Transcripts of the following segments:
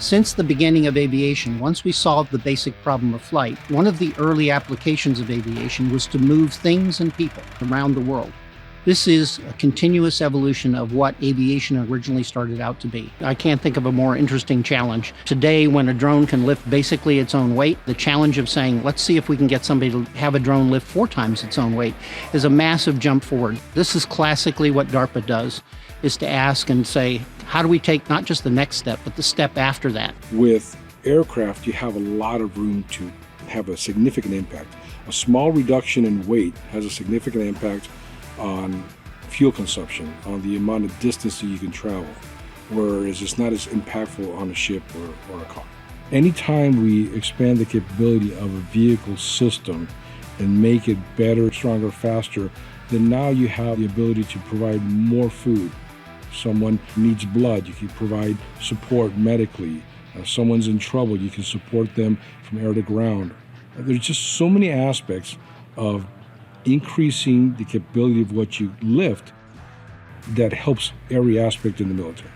Since the beginning of aviation, once we solved the basic problem of flight, one of the early applications of aviation was to move things and people around the world. This is a continuous evolution of what aviation originally started out to be. I can't think of a more interesting challenge. Today, when a drone can lift basically its own weight, the challenge of saying, let's see if we can get somebody to have a drone lift 4 times its own weight is a massive jump forward. This is classically what DARPA does, is to ask and say, how do we take not just the next step, but the step after that? With aircraft, you have a lot of room to have a significant impact. A small reduction in weight has a significant impact on fuel consumption, on the amount of distance that you can travel, whereas it's not as impactful on a ship or a car. Anytime we expand the capability of a vehicle system and make it better, stronger, faster, then now you have the ability to provide more food. Someone needs blood, you can provide support medically. Someone's in trouble, you can support them from air to ground. There's just so many aspects of increasing the capability of what you lift that helps every aspect in the military.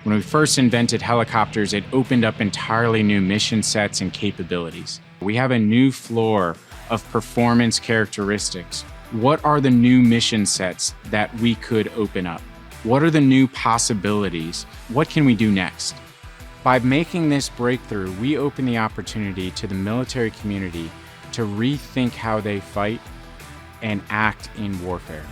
When we first invented helicopters, it opened up entirely new mission sets and capabilities. We have a new floor of performance characteristics. What are the new mission sets that we could open up? What are the new possibilities? What can we do next? By making this breakthrough, we open the opportunity to the military community to rethink how they fight and act in warfare.